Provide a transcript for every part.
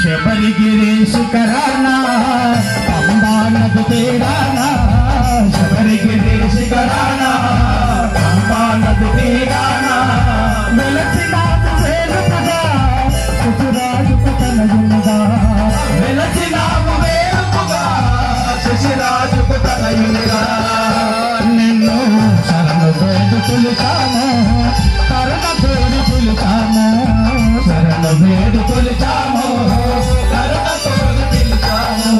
శబరిగిరి శిఖరాన పంబా నది తీరాన శబరిగిరి శిఖరాన పంబా నది తీరాన వెలసినావు వేలుపుగా శశిరాజుకు తనయునిగా వెలసినావు వేలుపుగా శశిరాజుకు తనయునిగా నిన్ను శరణు వేడు పిలుచాము కరుణ కోరి పిలుచాము శరణు వేడు పిలుచాము కరుణ కోరి పిలుచాము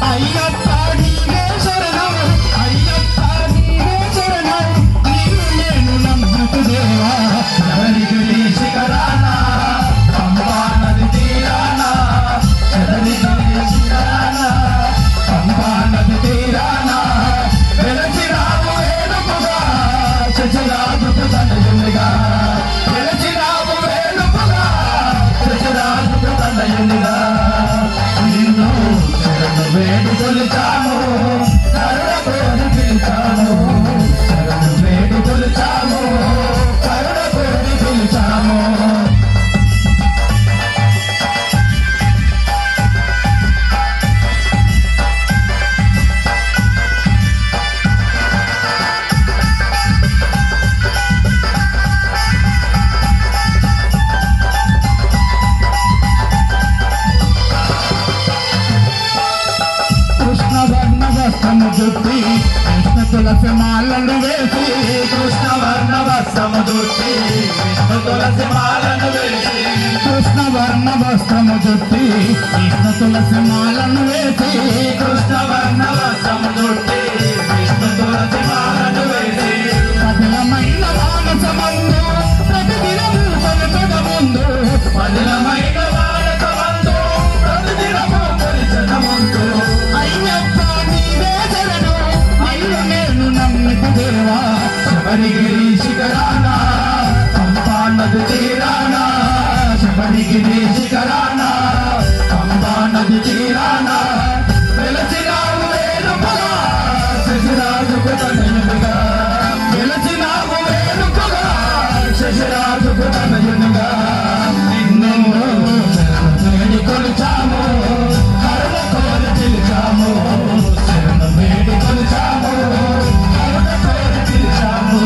అయ్యప్ప నీవే శరణం అయ్యప్ప నీవే శరణం నిన్ను నేను నమ్ముతు దేవా శబరిగిరి శిఖరాన పంబా నది తీరాన శబరిగిరి శిఖరాన పంబా నది తీరాన వెలసినావు వేడుపుగా శశిరాజుకు తనయునిగా వెలసినావు వేడుపుగా శశిరాజుకు తనయునిగా నిన్ను శరణు వేడు కొలిచాము కరుణ కోరి పిలిచాము శరణు వేడు కొలిచాము కరుణ కోరి పిలిచాము కృష్ణవర్ణ వస్త్రము చుట్టి కృష్ణ తులసి మాలను వేసి కృష్ణవర్ణ వస్త్రము చుట్టి కృష్ణ తులసి మాలను వేసి కృష్ణవర్ణ వస్త్రము చుట్టి కృష్ణ తులసి మాలను వేసి కృష్ణవర్ణ వస్త్రము చుట్టి కృష్ణ తులసి మాలను వేసి పదిలమైన మానసమందు ప్రతిదినము కొలుచుట ముందు పదిలమైన మానసమందు ప్రతిదినము కొలుచుట ముందు అయ్యప్ప నీవే శరణు నిన్ను నేను నమ్మితి దేవా శబరిగిరి శిఖరాన పంబా నది తీరాన శబరిగిరి శిఖరాన పంబా నది తీరాన వెలసినావు వేలుపుగా శశిరాజుకు తనయునిగా వెలసినావు వేలుపుగా శశిరాజుకు తనయునిగా నిన్ను శరణు వేడి కొలిచాము కరుణ కోరి పిలిచాము శరణు వేడి కొలిచాము కరుణ కోరి పిలిచాము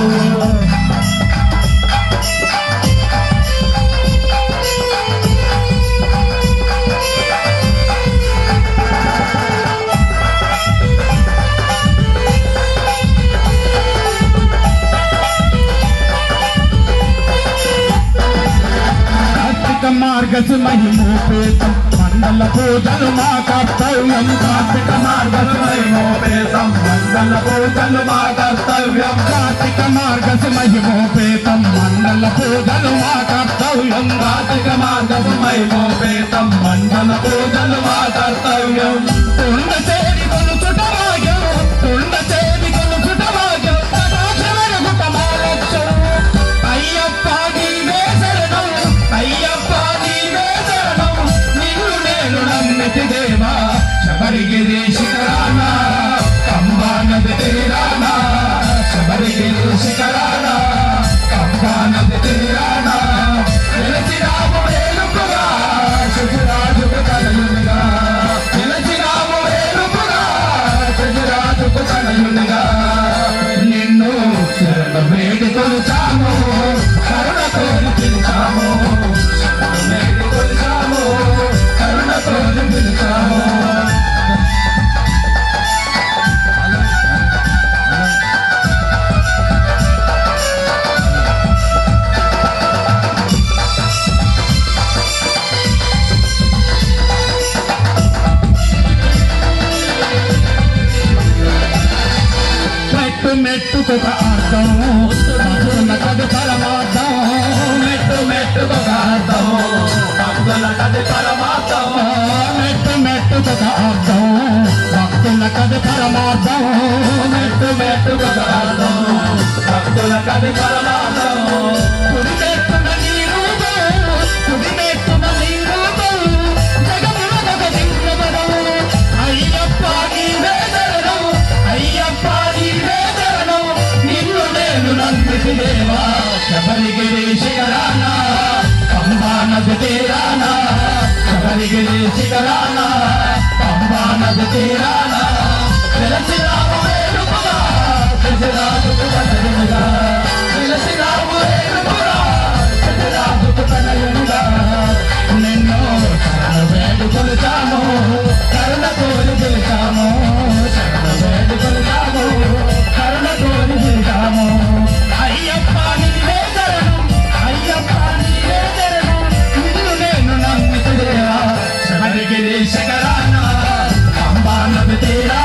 కార్తీక మార్గసు మహిమోపేతం మండల పూజలు మా కర్తవ్యం కార్తీక మార్గసు మహిమోపేతం మండల పూజలు మా కర్తవ్యం కార్తీక మార్గసు మహిమోపేతం మండల పూజలు మా కర్తవ్యం కార్తీక మార్గసు మహిమోపేతం మండల పూజలు మా కర్తవ్యం తుండ చేరి కొలుచుట భాగ్యం తుండ చేరి కొలుచుట భాగ్యం సదాశివరుగుట మా లక్ష్యం అయ్యప్ప నీవే శరణం అయ్యప్ప నీవే శరణం నిన్ను నేను నమ్మితి దేవా శబరిగిరి శిఖరాన పంబా నది తీరాన శబరిగిరి శిఖరాన పంబా నది తీరాన వెలసినావు వేలుపుగా శశిరాజుకు తనయునిగా వెలసినావు వేలుపుగా శశిరాజుకు తనయునిగా నిన్ను శరణు వేడి కొలిచాము కరుణ కోరి పిలిచాము శరణు వేడి కొలిచాము కరుణ కోరి పిలిచాము మెట్టు మెట్టుకొక అర్థం భక్తులకది పరమార్థం మెట్టు మెట్టుకొక అర్థం భక్తులకది పరమార్థం మెట్టు మెట్టుకొక అర్థం భక్తులకది పరమార్థం మెట్టు మెట్టుకొక అర్థం భక్తులకది పరమార్థం కుడి మెట్టున నీ రూపం కుడి మెట్టున నీ రూపం జగమునొక దివ్యవరం అయ్యప్ప నీవే శరణం అయ్యప్ప నీవే శరణం నిన్ను శబరిగిరి శిఖరాన పంబా నది తీరాన వెలసినావు వేడుకగా గజరాజుకు తనయునిగా వెలసినావు వేడుకగా గజరాజుకు తనయునిగా నిన్ను శరణ వేడు కొలుచాము కరుణ కోరి పిలిచాము శరణ వేడు కొలుచాము కరుణ కోరి పిలిచాము అయ్యప్ప నీవే శరణం అయ్యప్ప నీవే శరణం నిన్ను నేను నమ్మితుదేవా శబరిగిరి శిఖరాన పంబా నది తీరాన